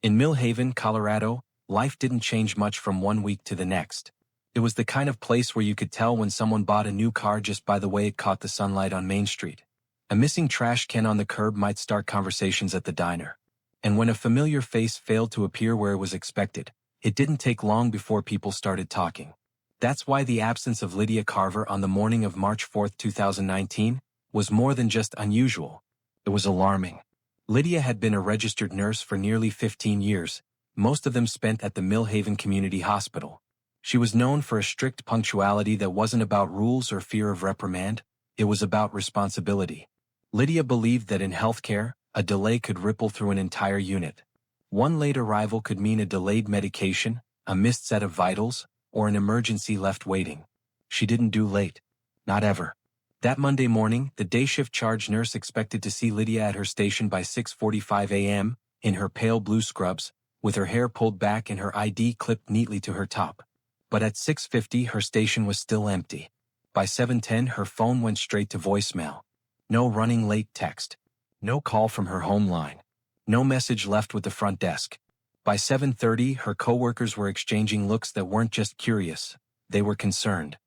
In Millhaven, Colorado, life didn't change much from one week to the next. It was the kind of place where you could tell when someone bought a new car just by the way it caught the sunlight on Main Street. A missing trash can on the curb might start conversations at the diner. And when a familiar face failed to appear where it was expected, it didn't take long before people started talking. That's why the absence of Lydia Carver on the morning of March 4, 2019, was more than just unusual. It was alarming. Lydia had been a registered nurse for nearly 15 years, most of them spent at the Millhaven Community Hospital. She was known for a strict punctuality that wasn't about rules or fear of reprimand, it was about responsibility. Lydia believed that in healthcare, a delay could ripple through an entire unit. One late arrival could mean a delayed medication, a missed set of vitals, or an emergency left waiting. She didn't do late. Not ever. That Monday morning, the day shift charge nurse expected to see Lydia at her station by 6:45 a.m., in her pale blue scrubs, with her hair pulled back and her ID clipped neatly to her top. But at 6:50 her station was still empty. By 7:10 her phone went straight to voicemail. No running late text. No call from her home line. No message left with the front desk. By 7:30 her coworkers were exchanging looks that weren't just curious, they were concerned.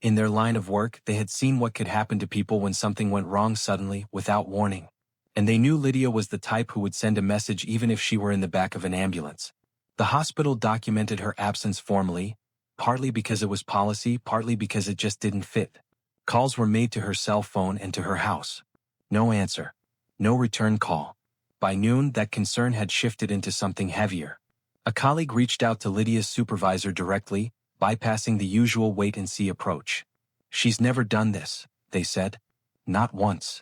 In their line of work, they had seen what could happen to people when something went wrong suddenly, without warning. And they knew Lydia was the type who would send a message even if she were in the back of an ambulance. The hospital documented her absence formally, partly because it was policy, partly because it just didn't fit. Calls were made to her cell phone and to her house. No answer. No return call. By noon, that concern had shifted into something heavier. A colleague reached out to Lydia's supervisor directly, bypassing the usual wait-and-see approach. "She's never done this," they said. "Not once."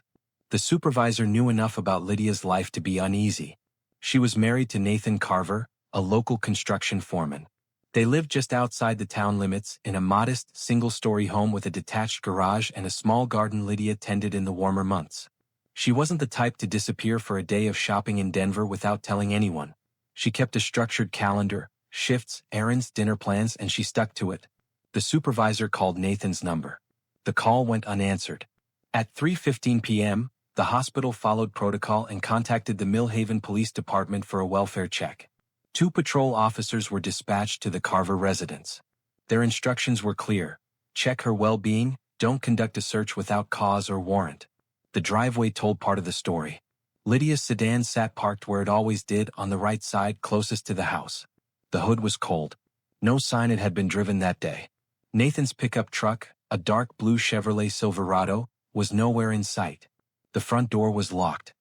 The supervisor knew enough about Lydia's life to be uneasy. She was married to Nathan Carver, a local construction foreman. They lived just outside the town limits in a modest, single-story home with a detached garage and a small garden Lydia tended in the warmer months. She wasn't the type to disappear for a day of shopping in Denver without telling anyone. She kept a structured calendar, shifts, errands, dinner plans, and she stuck to it. The supervisor called Nathan's number. The call went unanswered. At 3:15 p.m., the hospital followed protocol and contacted the Millhaven Police Department for a welfare check. 2 patrol officers were dispatched to the Carver residence. Their instructions were clear. Check her well-being, don't conduct a search without cause or warrant. The driveway told part of the story. Lydia's sedan sat parked where it always did, on the right side closest to the house. The hood was cold. No sign it had been driven that day. Nathan's pickup truck, a dark blue Chevrolet Silverado, was nowhere in sight. The front door was locked.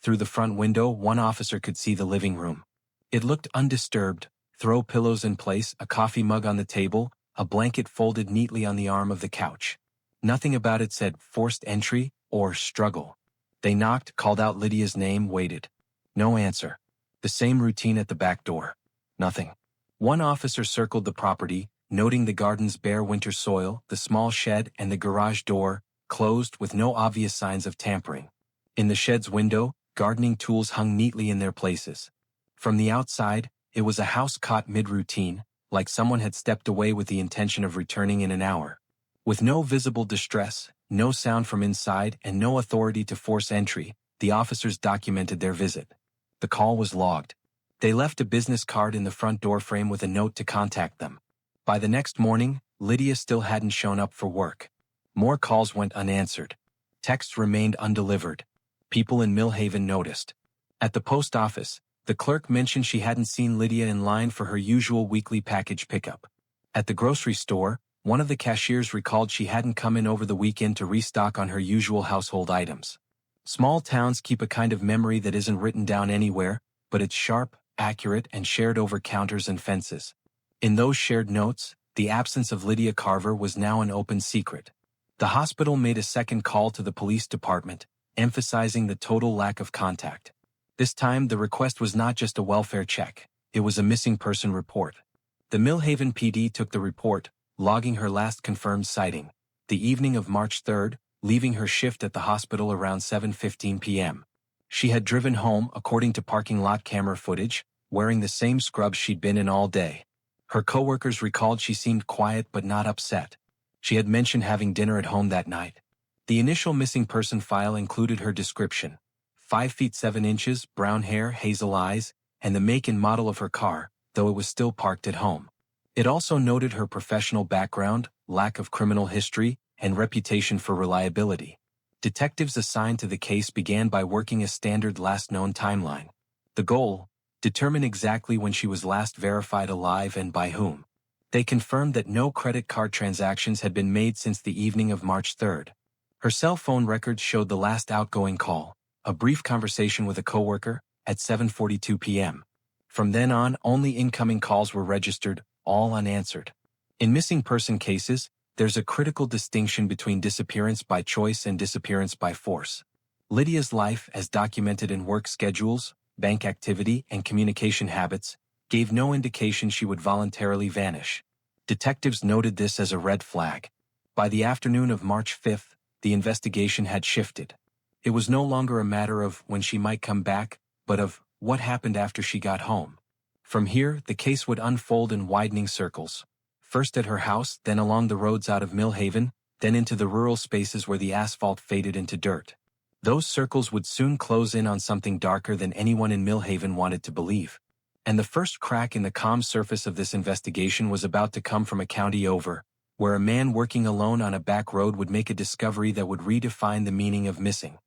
Through the front window, one officer could see the living room. It looked undisturbed, throw pillows in place, a coffee mug on the table, a blanket folded neatly on the arm of the couch. Nothing about it said forced entry or struggle. They knocked, called out Lydia's name, waited. No answer. The same routine at the back door. Nothing. One officer circled the property, noting the garden's bare winter soil, the small shed, and the garage door, closed with no obvious signs of tampering. In the shed's window, gardening tools hung neatly in their places. From the outside, it was a house caught mid-routine, like someone had stepped away with the intention of returning in an hour. With no visible distress, no sound from inside, and no authority to force entry, the officers documented their visit. The call was logged. They left a business card in the front door frame with a note to contact them. By the next morning, Lydia still hadn't shown up for work. More calls went unanswered. Texts remained undelivered. People in Millhaven noticed. At the post office, the clerk mentioned she hadn't seen Lydia in line for her usual weekly package pickup. At the grocery store, one of the cashiers recalled she hadn't come in over the weekend to restock on her usual household items. Small towns keep a kind of memory that isn't written down anywhere, but it's sharp, accurate, and shared over counters and fences. In those shared notes, the absence of Lydia Carver was now an open secret. The hospital made a second call to the police department, emphasizing the total lack of contact. This time, the request was not just a welfare check, it was a missing person report. The Millhaven PD took the report, logging her last confirmed sighting, the evening of March 3rd, leaving her shift at the hospital around 7:15 p.m. She had driven home, according to parking lot camera footage, wearing the same scrubs she'd been in all day. Her coworkers recalled she seemed quiet but not upset. She had mentioned having dinner at home that night. The initial missing person file included her description: 5 feet 7 inches, brown hair, hazel eyes, and the make and model of her car, though it was still parked at home. It also noted her professional background, lack of criminal history, and reputation for reliability. Detectives assigned to the case began by working a standard last known timeline. The goal? Determine exactly when she was last verified alive and by whom. They confirmed that no credit card transactions had been made since the evening of March 3rd. Her cell phone records showed the last outgoing call, a brief conversation with a coworker, at 7:42 p.m. From then on, only incoming calls were registered, all unanswered. In missing person cases, there's a critical distinction between disappearance by choice and disappearance by force. Lydia's life, as documented in work schedules, bank activity, and communication habits, gave no indication she would voluntarily vanish. Detectives noted this as a red flag. By the afternoon of March 5th, the investigation had shifted. It was no longer a matter of when she might come back, but of what happened after she got home. From here, the case would unfold in widening circles. First at her house, then along the roads out of Millhaven, then into the rural spaces where the asphalt faded into dirt. Those circles would soon close in on something darker than anyone in Millhaven wanted to believe. And the first crack in the calm surface of this investigation was about to come from a county over, where a man working alone on a back road would make a discovery that would redefine the meaning of missing.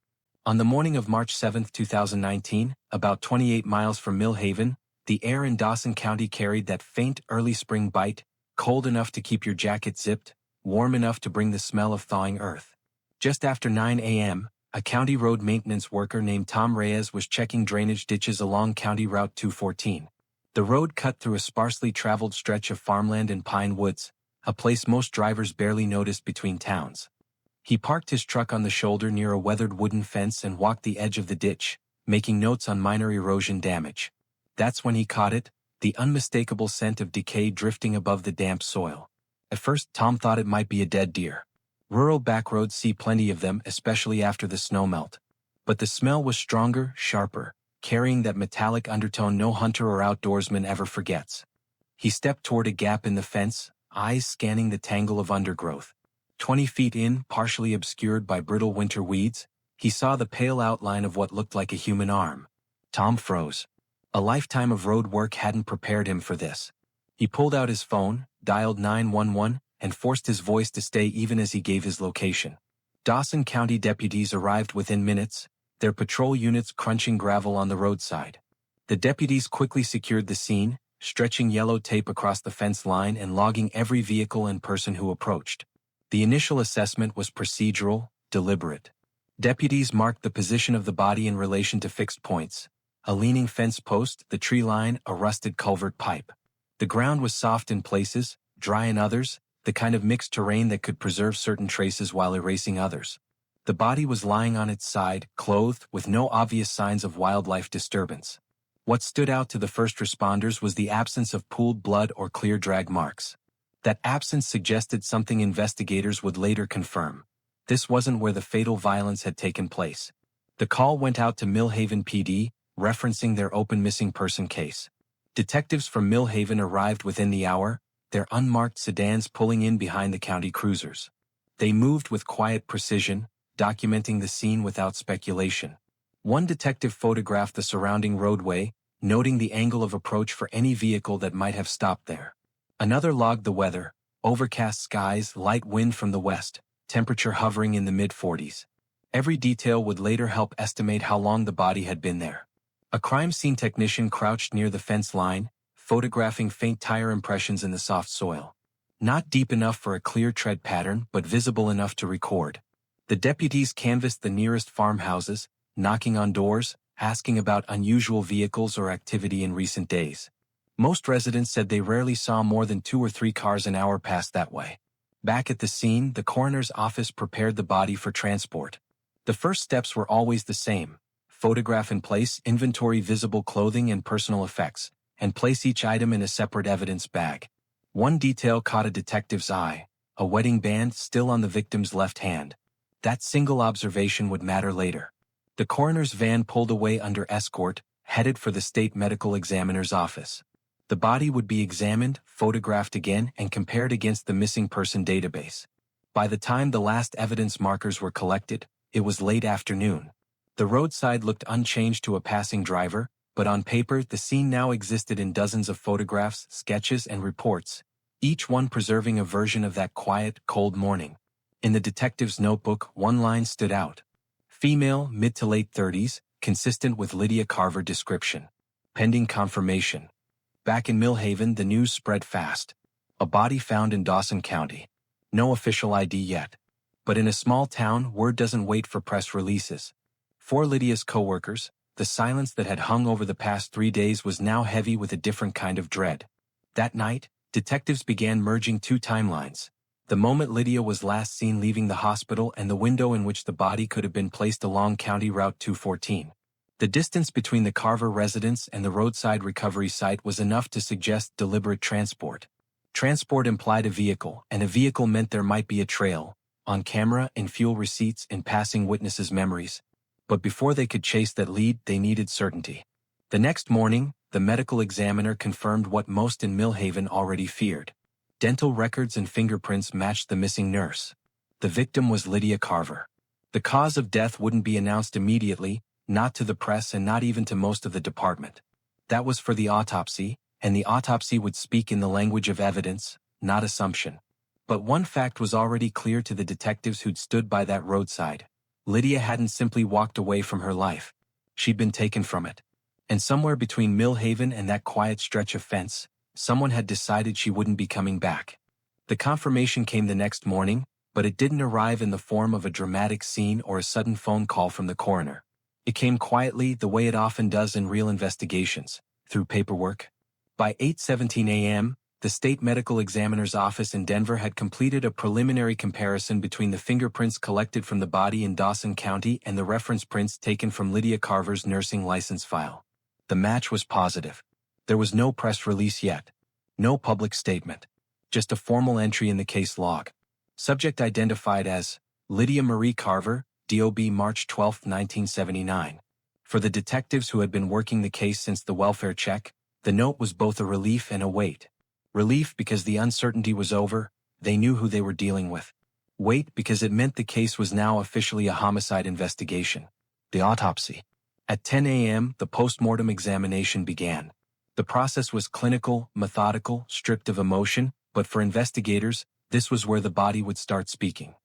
On the morning of March 7, 2019, about 28 miles from Millhaven, the air in Dawson County carried that faint early spring bite, cold enough to keep your jacket zipped, warm enough to bring the smell of thawing earth. Just after 9 a.m., a county road maintenance worker named Tom Reyes was checking drainage ditches along County Route 214. The road cut through a sparsely traveled stretch of farmland and pine woods, a place most drivers barely noticed between towns. He parked his truck on the shoulder near a weathered wooden fence and walked the edge of the ditch, making notes on minor erosion damage. That's when he caught it, the unmistakable scent of decay drifting above the damp soil. At first, Tom thought it might be a dead deer. Rural backroads see plenty of them, especially after the snowmelt. But the smell was stronger, sharper, carrying that metallic undertone no hunter or outdoorsman ever forgets. He stepped toward a gap in the fence, eyes scanning the tangle of undergrowth. 20 feet in, partially obscured by brittle winter weeds, he saw the pale outline of what looked like a human arm. Tom froze. A lifetime of road work hadn't prepared him for this. He pulled out his phone, dialed 911, and forced his voice to stay even as he gave his location. Dawson County deputies arrived within minutes, their patrol units crunching gravel on the roadside. The deputies quickly secured the scene, stretching yellow tape across the fence line and logging every vehicle and person who approached. The initial assessment was procedural, deliberate. Deputies marked the position of the body in relation to fixed points: a leaning fence post, the tree line, a rusted culvert pipe. The ground was soft in places, dry in others, the kind of mixed terrain that could preserve certain traces while erasing others. The body was lying on its side, clothed, with no obvious signs of wildlife disturbance. What stood out to the first responders was the absence of pooled blood or clear drag marks. That absence suggested something investigators would later confirm. This wasn't where the fatal violence had taken place. The call went out to Millhaven PD, referencing their open missing person case. Detectives from Millhaven arrived within the hour, their unmarked sedans pulling in behind the county cruisers. They moved with quiet precision, documenting the scene without speculation. One detective photographed the surrounding roadway, noting the angle of approach for any vehicle that might have stopped there. Another logged the weather: overcast skies, light wind from the west, temperature hovering in the mid-40s. Every detail would later help estimate how long the body had been there. A crime scene technician crouched near the fence line, photographing faint tire impressions in the soft soil. Not deep enough for a clear tread pattern, but visible enough to record. The deputies canvassed the nearest farmhouses, knocking on doors, asking about unusual vehicles or activity in recent days. Most residents said they rarely saw more than 2 or 3 cars an hour pass that way. Back at the scene, the coroner's office prepared the body for transport. The first steps were always the same: photograph in place, inventory visible clothing and personal effects, and place each item in a separate evidence bag. One detail caught a detective's eye: a wedding band still on the victim's left hand. That single observation would matter later. The coroner's van pulled away under escort, headed for the state medical examiner's office. The body would be examined, photographed again, and compared against the missing person database. By the time the last evidence markers were collected, it was late afternoon. The roadside looked unchanged to a passing driver, But on paper, the scene now existed in dozens of photographs, sketches, and reports, each one preserving a version of that quiet, cold morning. In the detective's notebook, one line stood out. Female, mid to late 30s, consistent with Lydia Carver description. Pending confirmation. Back in Millhaven, the news spread fast. A body found in Dawson County. No official ID yet. But in a small town, word doesn't wait for press releases. For Lydia's co-workers, the silence that had hung over the past 3 days was now heavy with a different kind of dread. That night, detectives began merging two timelines. The moment Lydia was last seen leaving the hospital and the window in which the body could have been placed along County Route 214. The distance between the Carver residence and the roadside recovery site was enough to suggest deliberate transport. Transport implied a vehicle, and a vehicle meant there might be a trail, on camera, in fuel receipts, in passing witnesses' memories. But before they could chase that lead, they needed certainty. The next morning, the medical examiner confirmed what most in Millhaven already feared. Dental records and fingerprints matched the missing nurse. The victim was Lydia Carver. The cause of death wouldn't be announced immediately, not to the press and not even to most of the department. That was for the autopsy, and the autopsy would speak in the language of evidence, not assumption. But one fact was already clear to the detectives who'd stood by that roadside. Lydia hadn't simply walked away from her life. She'd been taken from it. And somewhere between Millhaven and that quiet stretch of fence, someone had decided she wouldn't be coming back. The confirmation came the next morning, but it didn't arrive in the form of a dramatic scene or a sudden phone call from the coroner. It came quietly, the way it often does in real investigations, through paperwork. By 8:17 a.m., the state medical examiner's office in Denver had completed a preliminary comparison between the fingerprints collected from the body in Dawson County and the reference prints taken from Lydia Carver's nursing license file. The match was positive. There was no press release yet. No public statement. Just a formal entry in the case log. Subject identified as Lydia Marie Carver, DOB March 12, 1979. For the detectives who had been working the case since the welfare check, the note was both a relief and a weight. Relief because the uncertainty was over, they knew who they were dealing with. Weight because it meant the case was now officially a homicide investigation. The autopsy. At 10 a.m., the post-mortem examination began. The process was clinical, methodical, stripped of emotion, but for investigators, this was where the body would start speaking.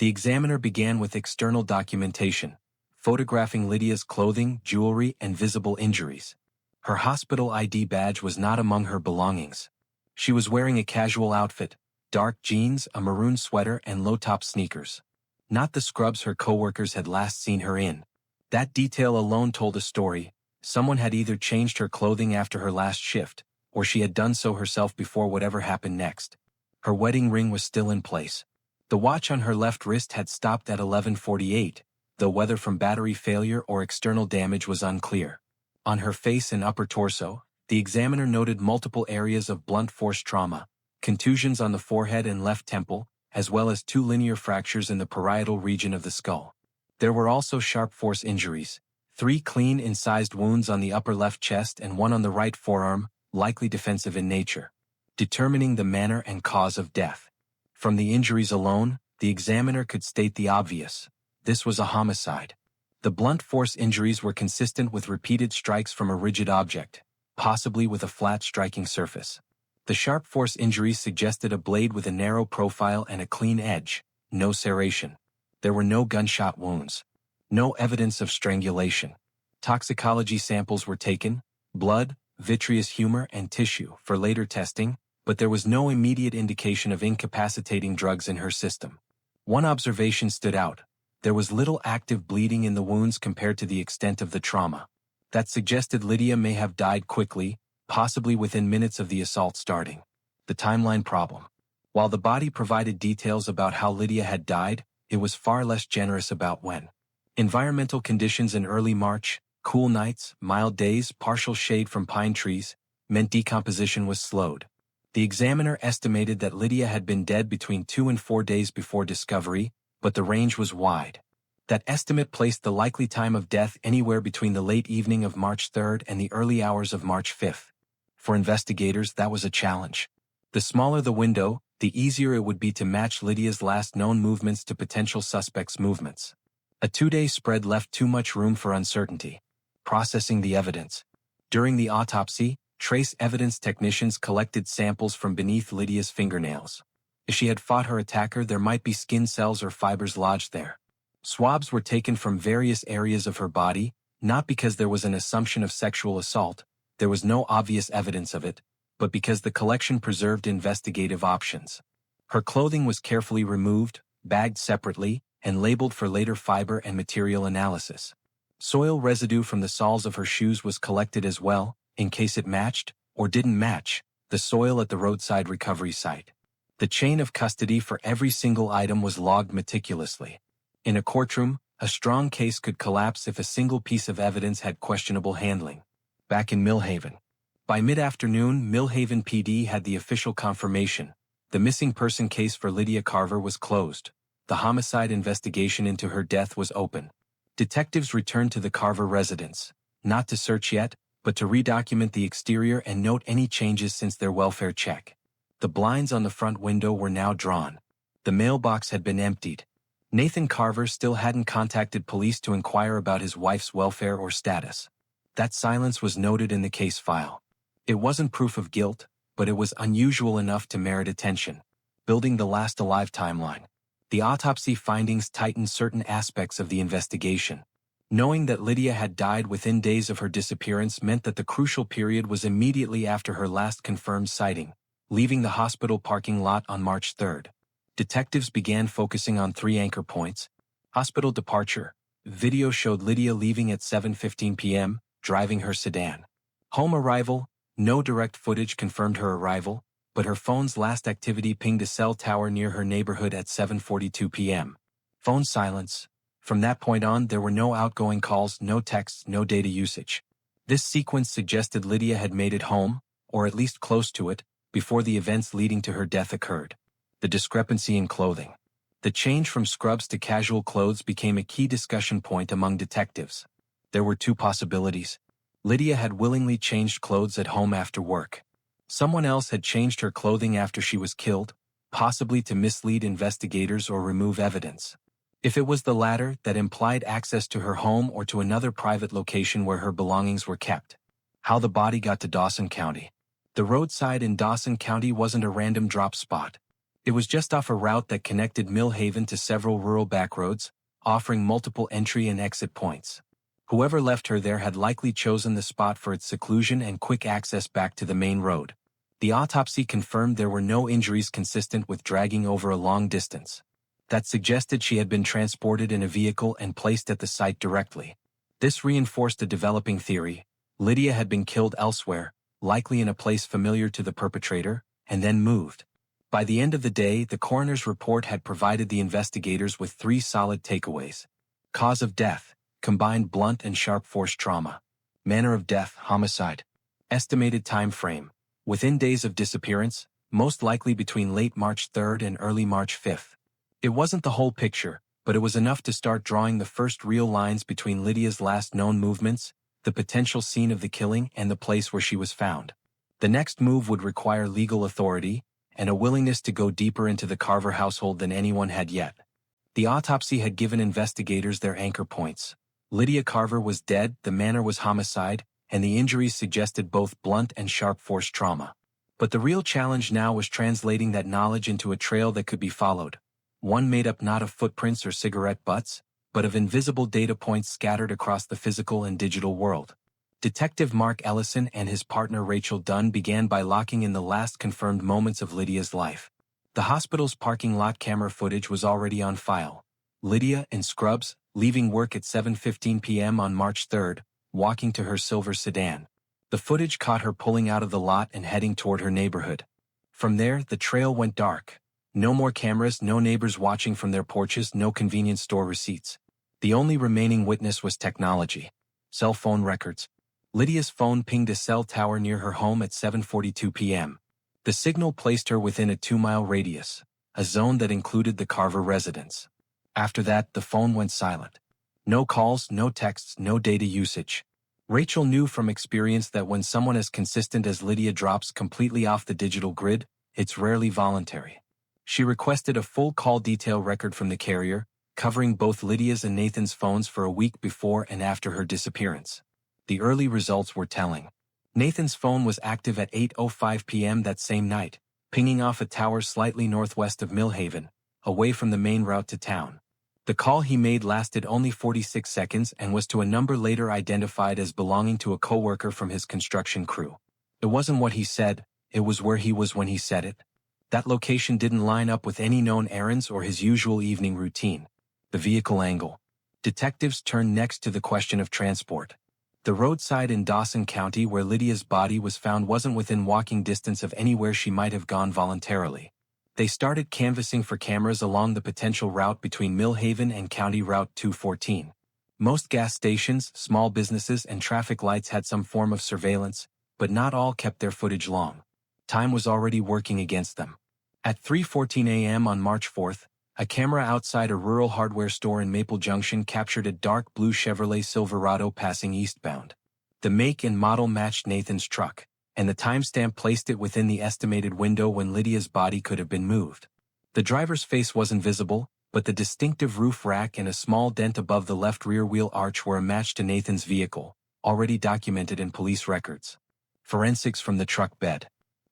The examiner began with external documentation, photographing Lydia's clothing, jewelry, and visible injuries. Her hospital ID badge was not among her belongings. She was wearing a casual outfit, dark jeans, a maroon sweater, and low-top sneakers. Not the scrubs her coworkers had last seen her in. That detail alone told a story. Someone had either changed her clothing after her last shift, or she had done so herself before whatever happened next. Her wedding ring was still in place. The watch on her left wrist had stopped at 11:48, though whether from battery failure or external damage was unclear. On her face and upper torso, the examiner noted multiple areas of blunt force trauma, contusions on the forehead and left temple, as well as 2 linear fractures in the parietal region of the skull. There were also sharp force injuries, 3 clean incised wounds on the upper left chest and 1 on the right forearm, likely defensive in nature. Determining the manner and cause of death. From the injuries alone, the examiner could state the obvious. This was a homicide. The blunt force injuries were consistent with repeated strikes from a rigid object, possibly with a flat striking surface. The sharp force injuries suggested a blade with a narrow profile and a clean edge, no serration. There were no gunshot wounds. No evidence of strangulation. Toxicology samples were taken, blood, vitreous humor, and tissue, for later testing, but there was no immediate indication of incapacitating drugs in her system. One observation stood out. There was little active bleeding in the wounds compared to the extent of the trauma. That suggested Lydia may have died quickly, possibly within minutes of the assault starting. The timeline problem. While the body provided details about how Lydia had died, it was far less generous about when. Environmental conditions in early March, cool nights, mild days, partial shade from pine trees, meant decomposition was slowed. The examiner estimated that Lydia had been dead between 2 and 4 days before discovery, but the range was wide. That estimate placed the likely time of death anywhere between the late evening of March 3rd and the early hours of March 5th. For investigators, that was a challenge. The smaller the window, the easier it would be to match Lydia's last known movements to potential suspects' movements. A 2-day spread left too much room for uncertainty. Processing the evidence. During the autopsy, trace evidence technicians collected samples from beneath Lydia's fingernails. If she had fought her attacker, there might be skin cells or fibers lodged there. Swabs were taken from various areas of her body, not because there was an assumption of sexual assault, there was no obvious evidence of it, but because the collection preserved investigative options. Her clothing was carefully removed, bagged separately, and labeled for later fiber and material analysis. Soil residue from the soles of her shoes was collected as well, in case it matched, or didn't match, the soil at the roadside recovery site. The chain of custody for every single item was logged meticulously. In a courtroom, a strong case could collapse if a single piece of evidence had questionable handling. Back in Millhaven. By mid-afternoon, Millhaven PD had the official confirmation. The missing person case for Lydia Carver was closed. The homicide investigation into her death was open. Detectives returned to the Carver residence, not to search yet, but to redocument the exterior and note any changes since their welfare check. The blinds on the front window were now drawn. The mailbox had been emptied. Nathan Carver still hadn't contacted police to inquire about his wife's welfare or status. That silence was noted in the case file. It wasn't proof of guilt, but it was unusual enough to merit attention. Building the last alive timeline. The autopsy findings tightened certain aspects of the investigation. Knowing that Lydia had died within days of her disappearance meant that the crucial period was immediately after her last confirmed sighting, leaving the hospital parking lot on March 3rd. Detectives began focusing on 3 anchor points. Hospital departure. Video showed Lydia leaving at 7:15 p.m., driving her sedan. Home arrival. No direct footage confirmed her arrival, but her phone's last activity pinged a cell tower near her neighborhood at 7:42 p.m. Phone silence. From that point on, there were no outgoing calls, no texts, no data usage. This sequence suggested Lydia had made it home, or at least close to it, before the events leading to her death occurred. The discrepancy in clothing. The change from scrubs to casual clothes became a key discussion point among detectives. There were 2 possibilities. Lydia had willingly changed clothes at home after work. Someone else had changed her clothing after she was killed, possibly to mislead investigators or remove evidence. If it was the latter, that implied access to her home or to another private location where her belongings were kept. How the body got to Dawson County. The roadside in Dawson County wasn't a random drop spot. It was just off a route that connected Millhaven to several rural backroads, offering multiple entry and exit points. Whoever left her there had likely chosen the spot for its seclusion and quick access back to the main road. The autopsy confirmed there were no injuries consistent with dragging over a long distance. That suggested she had been transported in a vehicle and placed at the site directly. This reinforced a developing theory. Lydia had been killed elsewhere, likely in a place familiar to the perpetrator, and then moved. By the end of the day, the coroner's report had provided the investigators with 3 solid takeaways. Cause of death. Combined blunt and sharp force trauma. Manner of death, homicide. Estimated time frame. Within days of disappearance, most likely between late March 3rd and early March 5th. It wasn't the whole picture, but it was enough to start drawing the first real lines between Lydia's last known movements, the potential scene of the killing, and the place where she was found. The next move would require legal authority, and a willingness to go deeper into the Carver household than anyone had yet. The autopsy had given investigators their anchor points. Lydia Carver was dead, the manner was homicide, and the injuries suggested both blunt and sharp force trauma. But the real challenge now was translating that knowledge into a trail that could be followed. One made up not of footprints or cigarette butts, but of invisible data points scattered across the physical and digital world. Detective Mark Ellison and his partner Rachel Dunn began by locking in the last confirmed moments of Lydia's life. The hospital's parking lot camera footage was already on file. Lydia, in scrubs, leaving work at 7:15 p.m. on March 3rd, walking to her silver sedan. The footage caught her pulling out of the lot and heading toward her neighborhood. From there, the trail went dark. No more cameras, no neighbors watching from their porches, no convenience store receipts. The only remaining witness was technology. Cell phone records. Lydia's phone pinged a cell tower near her home at 7:42 p.m. The signal placed her within a 2-mile radius, a zone that included the Carver residence. After that, the phone went silent. No calls, no texts, no data usage. Rachel knew from experience that when someone as consistent as Lydia drops completely off the digital grid, it's rarely voluntary. She requested a full call detail record from the carrier, covering both Lydia's and Nathan's phones for a week before and after her disappearance. The early results were telling. Nathan's phone was active at 8:05 p.m. that same night, pinging off a tower slightly northwest of Millhaven, away from the main route to town. The call he made lasted only 46 seconds and was to a number later identified as belonging to a coworker from his construction crew. It wasn't what he said, it was where he was when he said it. That location didn't line up with any known errands or his usual evening routine. The vehicle angle. Detectives turned next to the question of transport. The roadside in Dawson County where Lydia's body was found wasn't within walking distance of anywhere she might have gone voluntarily. They started canvassing for cameras along the potential route between Millhaven and County Route 214. Most gas stations, small businesses, and traffic lights had some form of surveillance, but not all kept their footage long. Time was already working against them. At 3:14 a.m. on March 4th, a camera outside a rural hardware store in Maple Junction captured a dark blue Chevrolet Silverado passing eastbound. The make and model matched Nathan's truck, and the timestamp placed it within the estimated window when Lydia's body could have been moved. The driver's face wasn't visible, but the distinctive roof rack and a small dent above the left rear wheel arch were a match to Nathan's vehicle, already documented in police records. Forensics from the truck bed.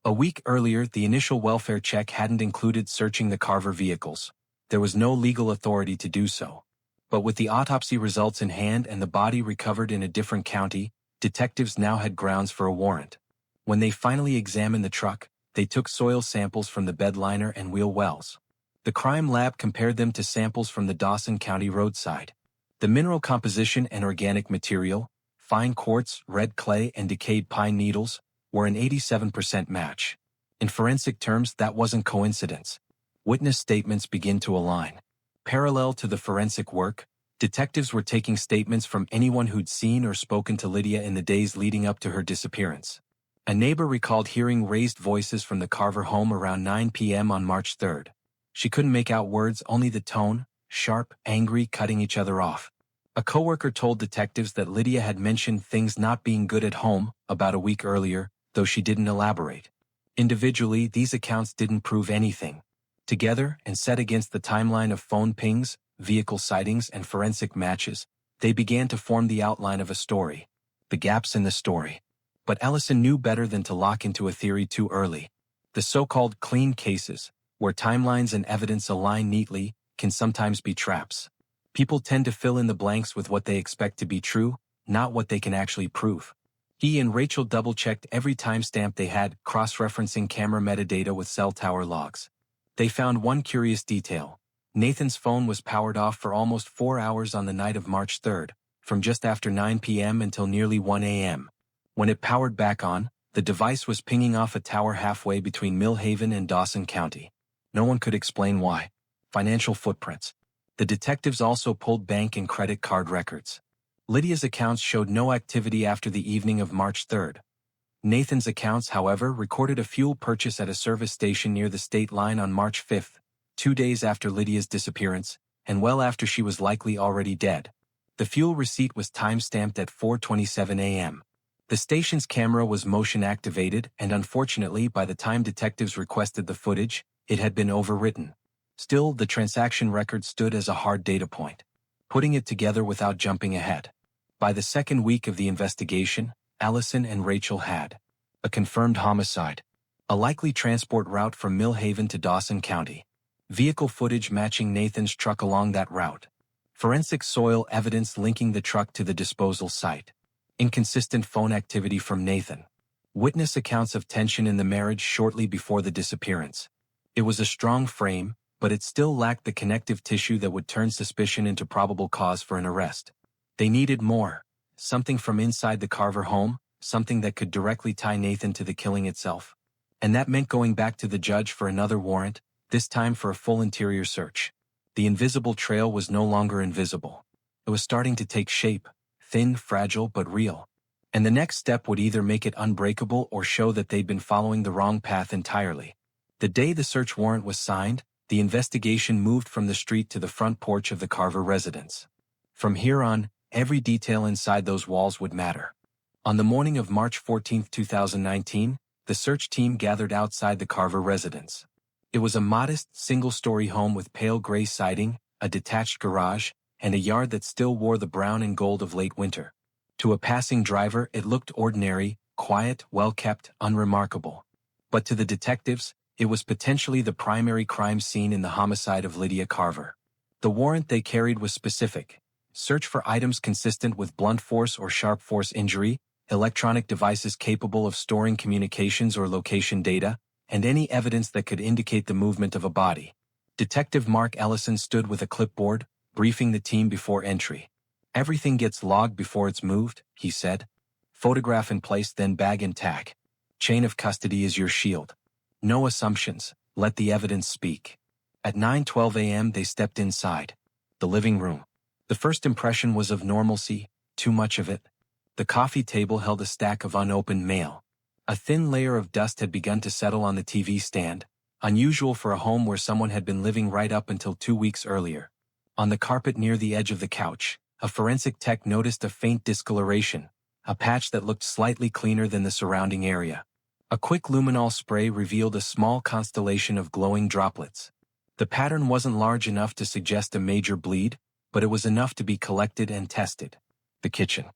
A week earlier, the initial welfare check hadn't included searching the Carver vehicles. There was no legal authority to do so. But with the autopsy results in hand and the body recovered in a different county, detectives now had grounds for a warrant. When they finally examined the truck, they took soil samples from the bed liner and wheel wells. The crime lab compared them to samples from the Dawson County roadside. The mineral composition and organic material, fine quartz, red clay, and decayed pine needles, were an 87% match. In forensic terms, that wasn't coincidence. Witness statements begin to align. Parallel to the forensic work, detectives were taking statements from anyone who'd seen or spoken to Lydia in the days leading up to her disappearance. A neighbor recalled hearing raised voices from the Carver home around 9 p.m. on March 3rd. She couldn't make out words, only the tone, sharp, angry, cutting each other off. A coworker told detectives that Lydia had mentioned things not being good at home about a week earlier, though she didn't elaborate. Individually, these accounts didn't prove anything. Together, and set against the timeline of phone pings, vehicle sightings, and forensic matches, they began to form the outline of a story. The gaps in the story. But Ellison knew better than to lock into a theory too early. The so-called clean cases, where timelines and evidence align neatly, can sometimes be traps. People tend to fill in the blanks with what they expect to be true, not what they can actually prove. He and Rachel double-checked every timestamp they had, cross-referencing camera metadata with cell tower logs. They found one curious detail. Nathan's phone was powered off for almost 4 hours on the night of March 3rd, from just after 9 p.m. until nearly 1 a.m. When it powered back on, the device was pinging off a tower halfway between Millhaven and Dawson County. No one could explain why. Financial footprints. The detectives also pulled bank and credit card records. Lydia's accounts showed no activity after the evening of March 3rd. Nathan's accounts, however, recorded a fuel purchase at a service station near the state line on March 5th, 2 days after Lydia's disappearance, and well after she was likely already dead. The fuel receipt was time-stamped at 4:27 a.m. The station's camera was motion-activated, and unfortunately, by the time detectives requested the footage, it had been overwritten. Still, the transaction record stood as a hard data point. Putting it together without jumping ahead. By the second week of the investigation, Allison and Rachel had a confirmed homicide, a likely transport route from Millhaven to Dawson County, vehicle footage matching Nathan's truck along that route, forensic soil evidence linking the truck to the disposal site, inconsistent phone activity from Nathan, witness accounts of tension in the marriage shortly before the disappearance. It was a strong frame, but it still lacked the connective tissue that would turn suspicion into probable cause for an arrest. They needed more, something from inside the Carver home, something that could directly tie Nathan to the killing itself. And that meant going back to the judge for another warrant, this time for a full interior search. The invisible trail was no longer invisible. It was starting to take shape, thin, fragile, but real. And the next step would either make it unbreakable or show that they'd been following the wrong path entirely. The day the search warrant was signed, the investigation moved from the street to the front porch of the Carver residence. From here on, every detail inside those walls would matter. On the morning of March 14, 2019, the search team gathered outside the Carver residence. It was a modest, single-story home with pale gray siding, a detached garage, and a yard that still wore the brown and gold of late winter. To a passing driver, it looked ordinary, quiet, well-kept, unremarkable. But to the detectives, it was potentially the primary crime scene in the homicide of Lydia Carver. The warrant they carried was specific. Search for items consistent with blunt force or sharp force injury, electronic devices capable of storing communications or location data, and any evidence that could indicate the movement of a body. Detective Mark Ellison stood with a clipboard, briefing the team before entry. "Everything gets logged before it's moved," he said. "Photograph in place, then bag and tack. Chain of custody is your shield. No assumptions, let the evidence speak." At 9:12 a.m. they stepped inside. The living room. The first impression was of normalcy, too much of it. The coffee table held a stack of unopened mail. A thin layer of dust had begun to settle on the TV stand, unusual for a home where someone had been living right up until 2 weeks earlier. On the carpet near the edge of the couch, a forensic tech noticed a faint discoloration, a patch that looked slightly cleaner than the surrounding area. A quick luminol spray revealed a small constellation of glowing droplets. The pattern wasn't large enough to suggest a major bleed, but it was enough to be collected and tested. The kitchen.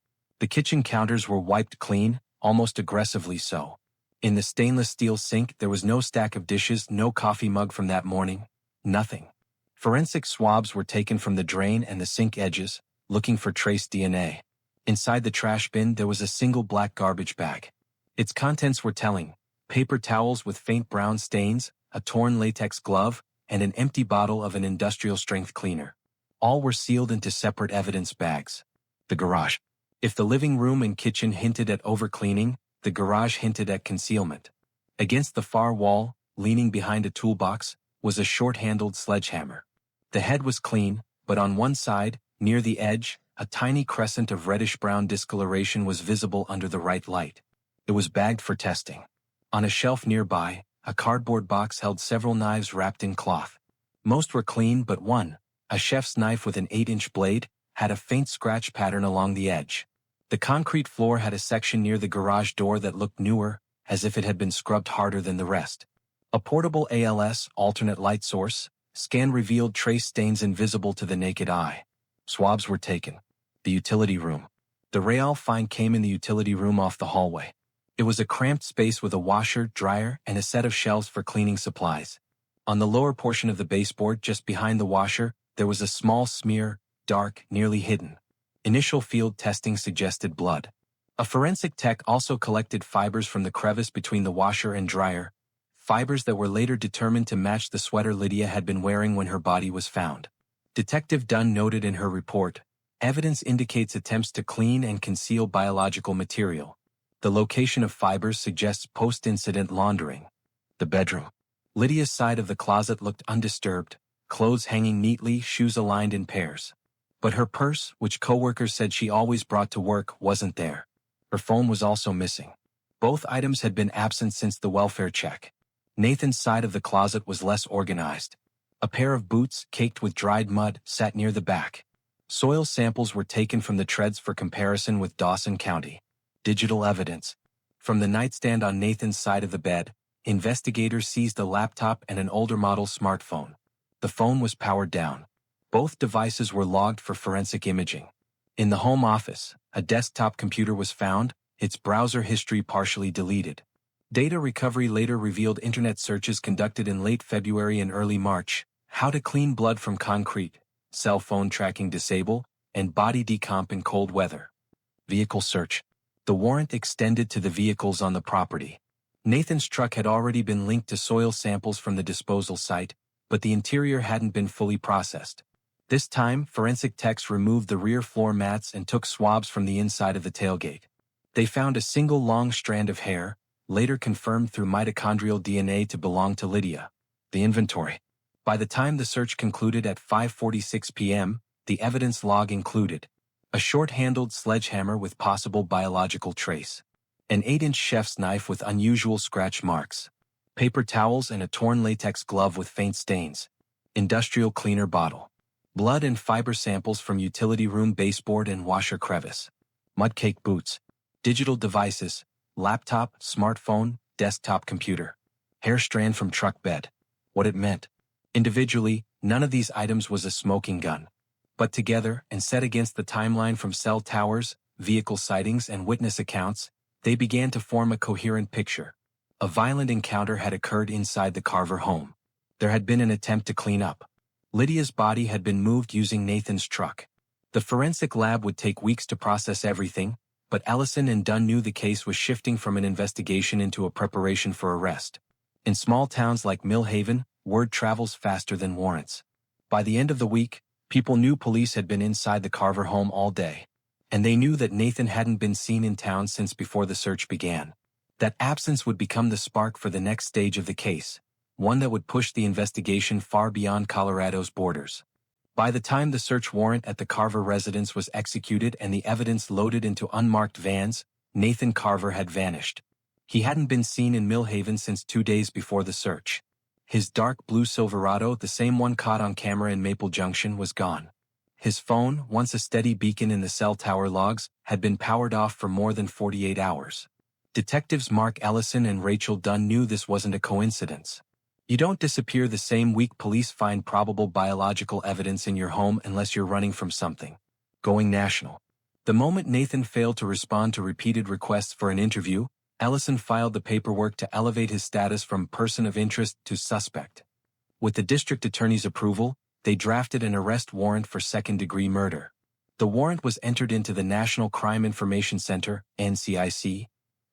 The kitchen counters were wiped clean, almost aggressively so. In the stainless steel sink there was no stack of dishes, no coffee mug from that morning. Nothing. Forensic swabs were taken from the drain and the sink edges, looking for trace DNA. Inside the trash bin there was a single black garbage bag. Its contents were telling: paper towels with faint brown stains, a torn latex glove, and an empty bottle of an industrial-strength cleaner. All were sealed into separate evidence bags. The garage. If the living room and kitchen hinted at overcleaning, the garage hinted at concealment. Against the far wall, leaning behind a toolbox, was a short-handled sledgehammer. The head was clean, but on one side, near the edge, a tiny crescent of reddish-brown discoloration was visible under the right light. It was bagged for testing. On a shelf nearby, a cardboard box held several knives wrapped in cloth. Most were clean, but one, a chef's knife with an 8-inch blade, had a faint scratch pattern along the edge. The concrete floor had a section near the garage door that looked newer, as if it had been scrubbed harder than the rest. A portable ALS, alternate light source, scan revealed trace stains invisible to the naked eye. Swabs were taken. The utility room. The real find came in the utility room off the hallway. It was a cramped space with a washer, dryer, and a set of shelves for cleaning supplies. On the lower portion of the baseboard, just behind the washer, there was a small smear, dark, nearly hidden. Initial field testing suggested blood. A forensic tech also collected fibers from the crevice between the washer and dryer, fibers that were later determined to match the sweater Lydia had been wearing when her body was found. Detective Dunn noted in her report, "Evidence indicates attempts to clean and conceal biological material. The location of fibers suggests post-incident laundering." The bedroom. Lydia's side of the closet looked undisturbed, clothes hanging neatly, shoes aligned in pairs. But her purse, which coworkers said she always brought to work, wasn't there. Her phone was also missing. Both items had been absent since the welfare check. Nathan's side of the closet was less organized. A pair of boots, caked with dried mud, sat near the back. Soil samples were taken from the treads for comparison with Dawson County. Digital evidence. From the nightstand on Nathan's side of the bed, investigators seized a laptop and an older model smartphone. The phone was powered down. Both devices were logged for forensic imaging. In the home office, a desktop computer was found, its browser history partially deleted. Data recovery later revealed internet searches conducted in late February and early March, how to clean blood from concrete, cell phone tracking disable, and body decomp in cold weather. Vehicle search. The warrant extended to the vehicles on the property. Nathan's truck had already been linked to soil samples from the disposal site, but the interior hadn't been fully processed. This time, forensic techs removed the rear floor mats and took swabs from the inside of the tailgate. They found a single long strand of hair, later confirmed through mitochondrial DNA to belong to Lydia. The inventory. By the time the search concluded at 5:46 p.m., the evidence log included a short-handled sledgehammer with possible biological trace, an 8-inch chef's knife with unusual scratch marks, paper towels and a torn latex glove with faint stains, industrial cleaner bottle, blood and fiber samples from utility room baseboard and washer crevice, mudcake boots, digital devices, laptop, smartphone, desktop computer, hair strand from truck bed. What it meant. Individually, none of these items was a smoking gun. But together, and set against the timeline from cell towers, vehicle sightings, and witness accounts, They began to form a coherent picture. A violent encounter had occurred inside the Carver home. There had been an attempt to clean up. Lydia's body had been moved using Nathan's truck. The forensic lab would take weeks to process everything, but Ellison and Dunn knew the case was shifting from an investigation into a preparation for arrest. In small towns like Millhaven, word travels faster than warrants. By the end of the week, people knew police had been inside the Carver home all day. And they knew that Nathan hadn't been seen in town since before the search began. That absence would become the spark for the next stage of the case, one that would push the investigation far beyond Colorado's borders. By the time the search warrant at the Carver residence was executed and the evidence loaded into unmarked vans, Nathan Carver had vanished. He hadn't been seen in Millhaven since 2 days before the search. His dark blue Silverado, the same one caught on camera in Maple Junction, was gone. His phone, once a steady beacon in the cell tower logs, had been powered off for more than 48 hours. Detectives Mark Ellison and Rachel Dunn knew this wasn't a coincidence. You don't disappear the same week police find probable biological evidence in your home unless you're running from something. Going national. The moment Nathan failed to respond to repeated requests for an interview, Ellison filed the paperwork to elevate his status from person of interest to suspect. With the district attorney's approval, they drafted an arrest warrant for second-degree murder. The warrant was entered into the National Crime Information Center, NCIC,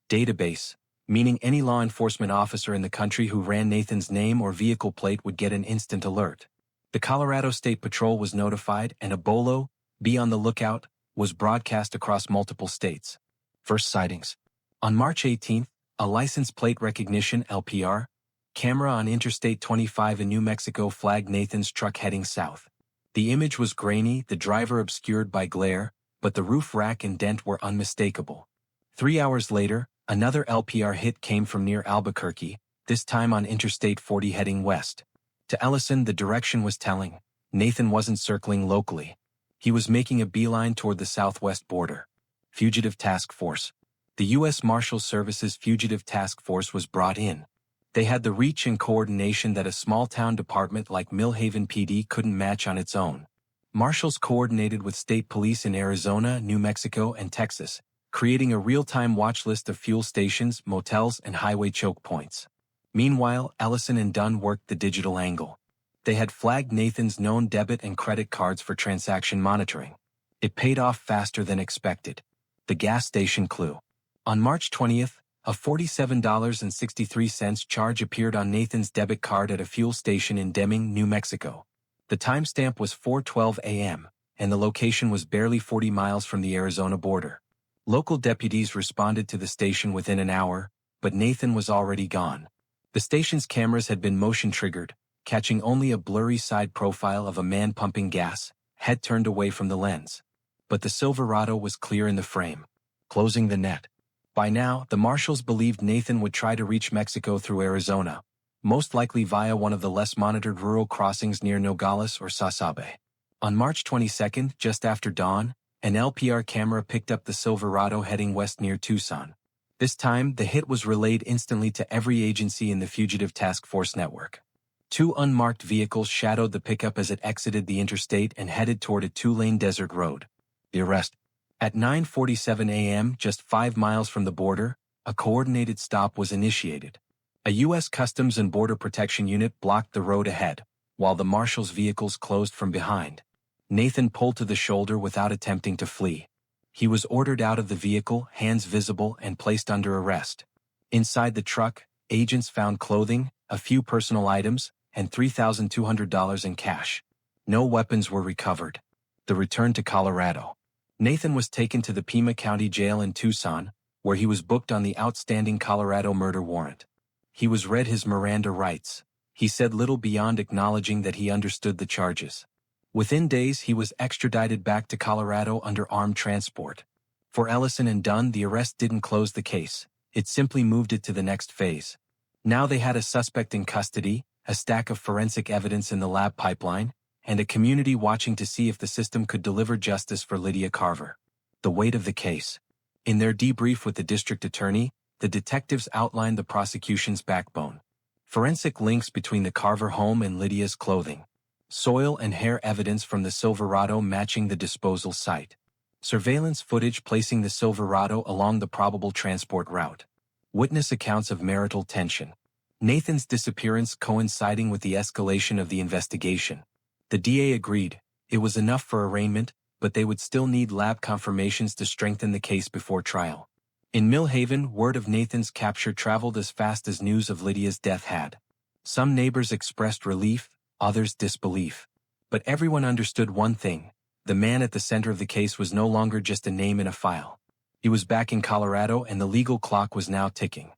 database, meaning any law enforcement officer in the country who ran Nathan's name or vehicle plate would get an instant alert. The Colorado State Patrol was notified and a BOLO, be on the lookout, was broadcast across multiple states. First sightings. On March 18, a license plate recognition (LPR) camera on Interstate 25 in New Mexico flagged Nathan's truck heading south. The image was grainy, the driver obscured by glare, but the roof rack and dent were unmistakable. 3 hours later, another LPR hit came from near Albuquerque, this time on Interstate 40 heading west. To Ellison, the direction was telling. Nathan wasn't circling locally. He was making a beeline toward the southwest border. Fugitive Task Force. The U.S. Marshals Service's Fugitive Task Force was brought in. They had the reach and coordination that a small-town department like Millhaven PD couldn't match on its own. Marshals coordinated with state police in Arizona, New Mexico, and Texas, creating a real-time watch list of fuel stations, motels, and highway choke points. Meanwhile, Ellison and Dunn worked the digital angle. They had flagged Nathan's known debit and credit cards for transaction monitoring. It paid off faster than expected. The gas station clue. On March 20th, a $47.63 charge appeared on Nathan's debit card at a fuel station in Deming, New Mexico. The timestamp was 4:12 a.m., and the location was barely 40 miles from the Arizona border. Local deputies responded to the station within an hour, but Nathan was already gone. The station's cameras had been motion-triggered, catching only a blurry side profile of a man pumping gas, head turned away from the lens. But the Silverado was clear in the frame, closing the net. By now, the marshals believed Nathan would try to reach Mexico through Arizona, most likely via one of the less monitored rural crossings near Nogales or Sasabe. On March 22, just after dawn, an LPR camera picked up the Silverado heading west near Tucson. This time, the hit was relayed instantly to every agency in the Fugitive Task Force network. 2 unmarked vehicles shadowed the pickup as it exited the interstate and headed toward a 2-lane desert road. The arrest. At 9:47 a.m., just 5 miles from the border, a coordinated stop was initiated. A U.S. Customs and Border Protection unit blocked the road ahead, while the marshals' vehicles closed from behind. Nathan pulled to the shoulder without attempting to flee. He was ordered out of the vehicle, hands visible, and placed under arrest. Inside the truck, agents found clothing, a few personal items, and $3,200 in cash. No weapons were recovered. The return to Colorado. Nathan was taken to the Pima County Jail in Tucson, where he was booked on the outstanding Colorado murder warrant. He was read his Miranda rights. He said little beyond acknowledging that he understood the charges. Within days, he was extradited back to Colorado under armed transport. For Ellison and Dunn, the arrest didn't close the case. It simply moved it to the next phase. Now they had a suspect in custody, a stack of forensic evidence in the lab pipeline, and a community watching to see if the system could deliver justice for Lydia Carver. The weight of the case. In their debrief with the district attorney, the detectives outlined the prosecution's backbone. Forensic links between the Carver home and Lydia's clothing. Soil and hair evidence from the Silverado matching the disposal site. Surveillance footage placing the Silverado along the probable transport route. Witness accounts of marital tension. Nathan's disappearance coinciding with the escalation of the investigation. The DA agreed it was enough for arraignment, but they would still need lab confirmations to strengthen the case before trial. In Millhaven, word of Nathan's capture traveled as fast as news of Lydia's death had. Some neighbors expressed relief, others disbelief. But everyone understood one thing: the man at the center of the case was no longer just a name in a file. He was back in Colorado and the legal clock was now ticking.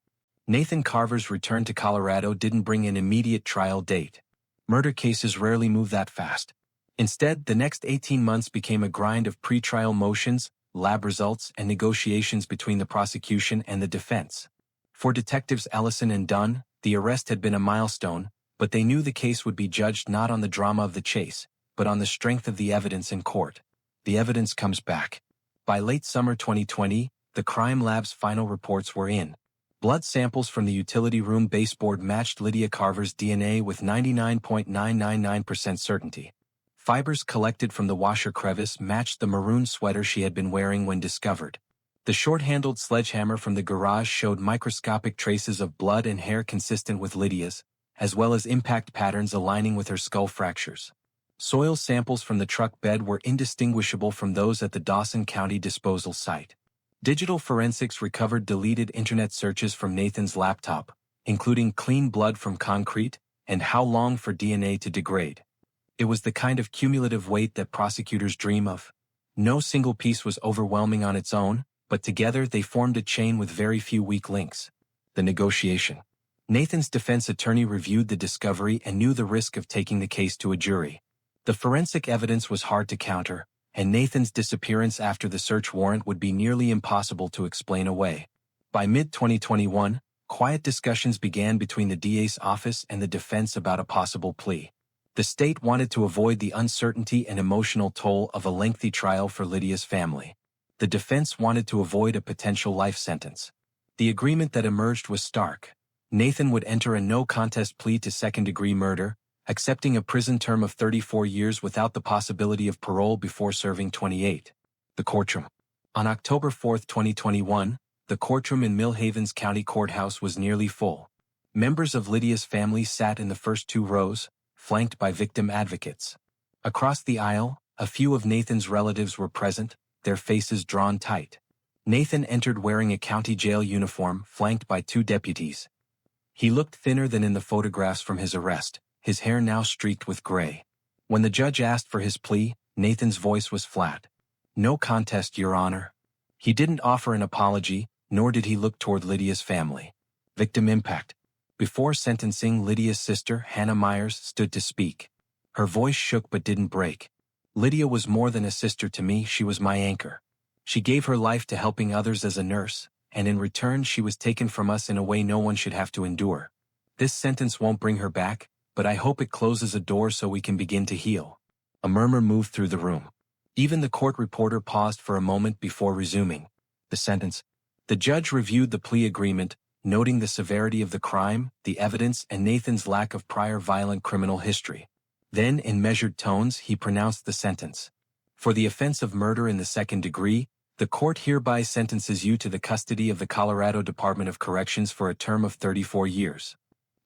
Nathan Carver's return to Colorado didn't bring an immediate trial date. Murder cases rarely move that fast. Instead, the next 18 months became a grind of pretrial motions, lab results, and negotiations between the prosecution and the defense. For detectives Ellison and Dunn, the arrest had been a milestone, but they knew the case would be judged not on the drama of the chase, but on the strength of the evidence in court. The evidence comes back. By late summer 2020, the crime lab's final reports were in. Blood samples from the utility room baseboard matched Lydia Carver's DNA with 99.999% certainty. Fibers collected from the washer crevice matched the maroon sweater she had been wearing when discovered. The short-handled sledgehammer from the garage showed microscopic traces of blood and hair consistent with Lydia's, as well as impact patterns aligning with her skull fractures. Soil samples from the truck bed were indistinguishable from those at the Dawson County disposal site. Digital forensics recovered deleted internet searches from Nathan's laptop, including clean blood from concrete and how long for DNA to degrade. It was the kind of cumulative weight that prosecutors dream of. No single piece was overwhelming on its own, but together they formed a chain with very few weak links. The negotiation. Nathan's defense attorney reviewed the discovery and knew the risk of taking the case to a jury. The forensic evidence was hard to counter, and Nathan's disappearance after the search warrant would be nearly impossible to explain away. By mid-2021, quiet discussions began between the DA's office and the defense about a possible plea. The state wanted to avoid the uncertainty and emotional toll of a lengthy trial for Lydia's family. The defense wanted to avoid a potential life sentence. The agreement that emerged was stark. Nathan would enter a no-contest plea to second-degree murder, accepting a prison term of 34 years without the possibility of parole before serving 28. The courtroom. On October 4, 2021, the courtroom in Millhaven's county courthouse was nearly full. Members of Lydia's family sat in the first two rows, flanked by victim advocates. Across the aisle, a few of Nathan's relatives were present, their faces drawn tight. Nathan entered wearing a county jail uniform, flanked by two deputies. He looked thinner than in the photographs from his arrest, his hair now streaked with gray. When the judge asked for his plea, Nathan's voice was flat. "No contest, Your Honor." He didn't offer an apology, nor did he look toward Lydia's family. Victim impact. Before sentencing, Lydia's sister, Hannah Myers, stood to speak. Her voice shook but didn't break. "Lydia was more than a sister to me, she was my anchor. She gave her life to helping others as a nurse, and in return she was taken from us in a way no one should have to endure. This sentence won't bring her back, but I hope it closes a door so we can begin to heal." A murmur moved through the room. Even the court reporter paused for a moment before resuming. The sentence. The judge reviewed the plea agreement, noting the severity of the crime, the evidence, and Nathan's lack of prior violent criminal history. Then, in measured tones, he pronounced the sentence. "For the offense of murder in the second degree, the court hereby sentences you to the custody of the Colorado Department of Corrections for a term of 34 years.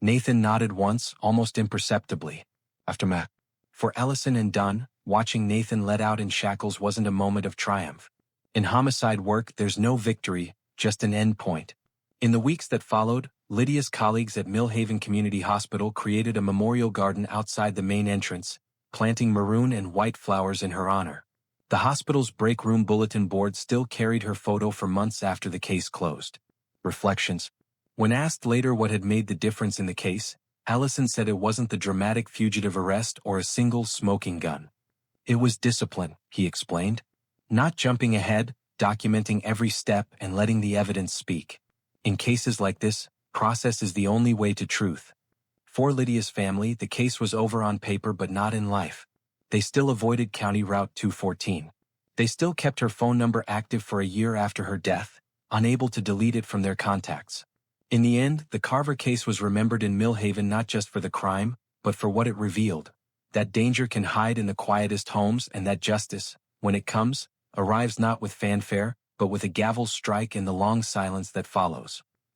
Nathan nodded once, almost imperceptibly. Aftermath. For Ellison and Dunn, watching Nathan let out in shackles wasn't a moment of triumph. In homicide work, there's no victory, just an end point. In the weeks that followed, Lydia's colleagues at Millhaven Community Hospital created a memorial garden outside the main entrance, planting maroon and white flowers in her honor. The hospital's break room bulletin board still carried her photo for months after the case closed. Reflections. When asked later what had made the difference in the case, Ellison said it wasn't the dramatic fugitive arrest or a single smoking gun. It was discipline, he explained. Not jumping ahead, documenting every step and letting the evidence speak. In cases like this, process is the only way to truth. For Lydia's family, the case was over on paper but not in life. They still avoided County Route 214. They still kept her phone number active for a year after her death, unable to delete it from their contacts. In the end, the Carver case was remembered in Millhaven not just for the crime, but for what it revealed. That danger can hide in the quietest homes and that justice, when it comes, arrives not with fanfare, but with a gavel strike in the long silence that follows.